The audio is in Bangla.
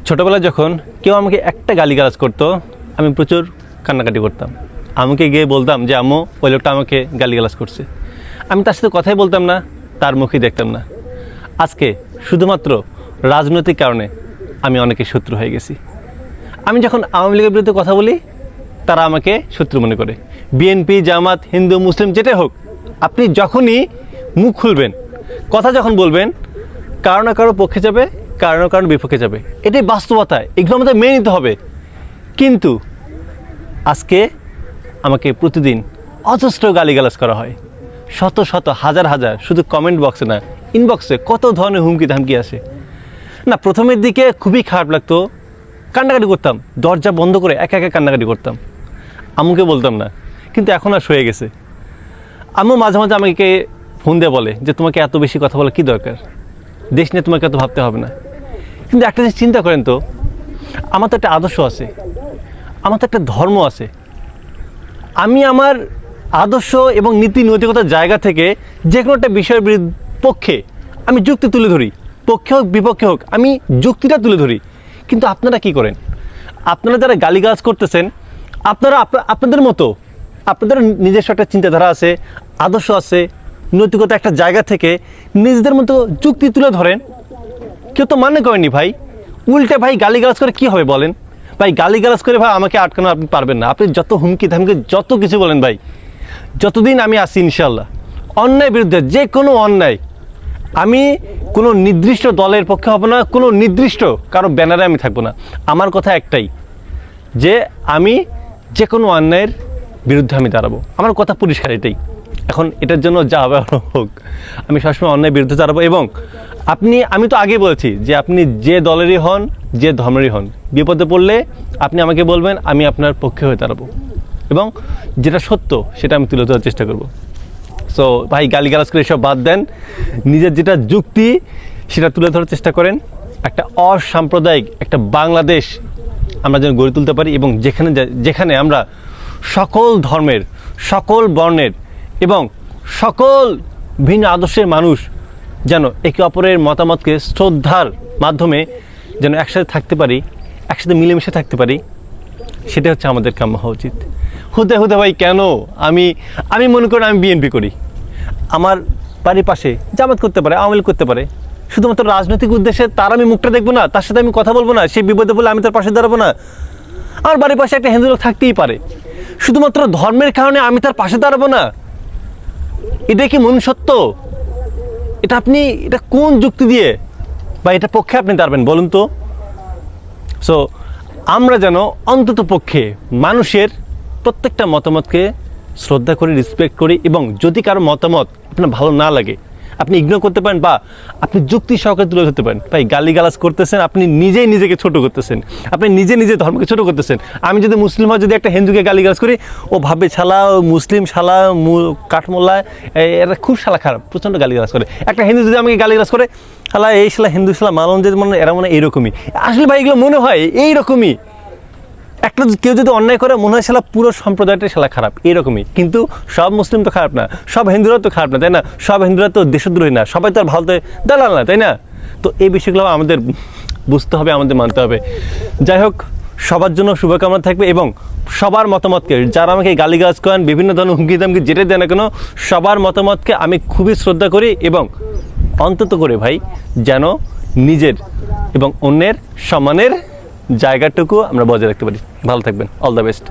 ছোটোবেলায় যখন কেউ আমাকে একটা গালিগালাজ করতো আমি প্রচুর কান্নাকাটি করতাম। আমাকে গিয়ে বলতাম যে আম্মু ওই লোকটা আমাকে গালিগালাজ করছে। আমি তার সাথে কথাই বলতাম না, তার মুখই দেখতাম না। আজকে শুধুমাত্র রাজনৈতিক কারণে আমি অনেকের শত্রু হয়ে গেছি। আমি যখন আওয়ামী লীগের বিরুদ্ধে কথা বলি তারা আমাকে শত্রু মনে করে। বিএনপি, জামাত, হিন্দু, মুসলিম যেটাই হোক, আপনি যখনই মুখ খুলবেন, কথা যখন বলবেন, কারো না কারো পক্ষে যাবে, কারো না কারো বিপক্ষে যাবে। এটাই বাস্তবতা, এগুলো আমাদের মেনে নিতে হবে। কিন্তু আজকে আমাকে প্রতিদিন অজস্র গালিগালাজ করা হয়, শত শত হাজার হাজার, শুধু কমেন্ট বক্সে না, ইনবক্সে কত ধরনের হুমকি ধামকি আসে না। প্রথমের দিকে খুবই খারাপ লাগতো, কান্নাকাটি করতাম, দরজা বন্ধ করে একা একা কান্নাকাটি করতাম, আম্মুকে বলতাম না। কিন্তু এখন আর সয়ে গেছে। আম্মু মাঝে মাঝে আমাকে ফোন দিয়ে বলে যে তোমাকে এত বেশি কথা বলা কী দরকার, দেশ নিয়ে তোমাকে এত ভাবতে হবে না। কিন্তু একটা জিনিস চিন্তা করেন তো, আমার তো একটা আদর্শ আছে, আমার তো একটা ধর্ম আছে। আমি আমার আদর্শ এবং নীতি নৈতিকতার জায়গা থেকে যে কোনো একটা বিষয়ের পক্ষে আমি যুক্তি তুলে ধরি, পক্ষে হোক বিপক্ষে হোক, আমি যুক্তিটা তুলে ধরি। কিন্তু আপনারা কি করেন? আপনারা যারা গালিগালাজ করতেছেন, আপনারা আপনাদের মতো, আপনাদের নিজস্ব একটা চিন্তাধারা আছে, আদর্শ আছে, নৈতিকতা একটা জায়গা থেকে নিজেদের মতো যুক্তি তুলে ধরেন। কেউ তো মানে করেনি ভাই। উল্টে ভাই গালিগালাজ করে কি হবে বলেন? ভাই গালিগালাজ করে ভাই আমাকে আটকানো আপনি পারবেন না। আপনি যত হুমকি ধামকি যত কিছু বলেন ভাই, যতদিন আমি আছি ইনশাল্লাহ অন্যায়ের বিরুদ্ধে, যে কোনো অন্যায়, আমি কোনো নির্দিষ্ট দলের পক্ষে হব না, কোনো নির্দিষ্ট কারো ব্যানারে আমি থাকবো না। আমার কথা একটাই, যে আমি যে কোনো অন্যায়ের বিরুদ্ধে আমি দাঁড়াবো। আমার কথা পরিষ্কার এটাই। এখন এটার জন্য যা হবে হোক, আমি সবসময় অন্যায়ের বিরুদ্ধে দাঁড়াবো। এবং আমি তো আগেই বলেছি যে আপনি যে দলেরই হন, যে ধর্মেরই হন, বিপদে পড়লে আপনি আমাকে বলবেন, আমি আপনার পক্ষে হয়ে দাঁড়াবো এবং যেটা সত্য সেটা আমি তুলে ধরার চেষ্টা করব। সো ভাই গালিগালাজ করে এসব বাদ দেন, নিজের যেটা যুক্তি সেটা তুলে ধরার চেষ্টা করেন। একটা অসাম্প্রদায়িক একটা বাংলাদেশ আমরা যেন গড়ে তুলতে পারি, এবং যেখানে আমরা সকল ধর্মের, সকল বর্ণের এবং সকল ভিন্ন আদর্শের মানুষ যেন একে অপরের মতামতকে শ্রদ্ধার মাধ্যমে যেন একসাথে থাকতে পারি, একসাথে মিলেমিশে থাকতে পারি, সেটা হচ্ছে আমাদের কাম্য হওয়া উচিত। হতে ভাই কেন আমি মনে করি আমি বিএনপি করি, আমার বাড়ির পাশে জামাত করতে পারে, আওয়ামী লীগ করতে পারে, শুধুমাত্র রাজনৈতিক উদ্দেশ্যে তার আমি মুখটা দেখবো না, তার সাথে আমি কথা বলবো না, সে বিপদে বলে আমি তার পাশে দাঁড়াবো না। আমার বাড়ির পাশে একটা হিন্দু লোক থাকতেই পারে, শুধুমাত্র ধর্মের কারণে আমি তার পাশে দাঁড়াবো না। এটা কি মনুষ্যত্ব? এটা কোন যুক্তি দিয়ে বা এটা পক্ষে আপনি দাঁড়াবেন বলুন তো? সো আমরা যেন অন্তত পক্ষে মানুষের প্রত্যেকটা মতামতকে শ্রদ্ধা করি, রেসপেক্ট করি, এবং যদি কারো মতামত আপনার ভালো না লাগে আপনি ইগনোর করতে পারেন বা আপনি যুক্তি সহকারে তুলে ধরতে পারেন। ভাই গালিগালাজ করতেছেন, আপনি নিজেই নিজেকে ছোট করতেছেন, আপনি নিজে ধর্মকে ছোট করতেছেন। আমি যদি মুসলিম হয়, যদি একটা হিন্দুকে গালিগালাজ করি, ও ভাববে শালা মুসলিম, শালা কাঠমোল্লা, এরা খুব শালা খারাপ, প্রচণ্ড গালিগালাজ করে। একটা হিন্দু যদি আমাকে গালিগালাজ করে, শালা এই শালা হিন্দু, শালা মালন, যে মনে এরা মনে এইরকমই। আসলে ভাই এগুলো মনে হয় এইরকমই। একটা কেউ যদি অন্যায় করে মনে হয় শালা পুরো সম্প্রদায়টাই শালা খারাপ, এরকমই। কিন্তু সব মুসলিম তো খারাপ না, সব হিন্দুরা তো খারাপ না, তাই না? সব হিন্দুরা তো দেশদ্রোহী না, সবাই তো আর ভালোতে দালাল না, তাই না? তো এই বিষয়গুলো আমাদের বুঝতে হবে, আমাদের মানতে হবে। যাই হোক, সবার জন্য শুভকামনা থাকবে, এবং সবার মতামতকে, যারা আমাকে গালিগালাজ করেন, বিভিন্ন ধরনের হুমকি দামকি যেটাই দেয় না কেন, সবার মতামতকে আমি খুবই শ্রদ্ধা করি, এবং অন্তত করে ভাই যেন নিজের এবং অন্যের সম্মানের জায়গাটুকু আমরা বজায় রাখতে পারি। ভালো থাকবেন, অল দ্য বেস্ট।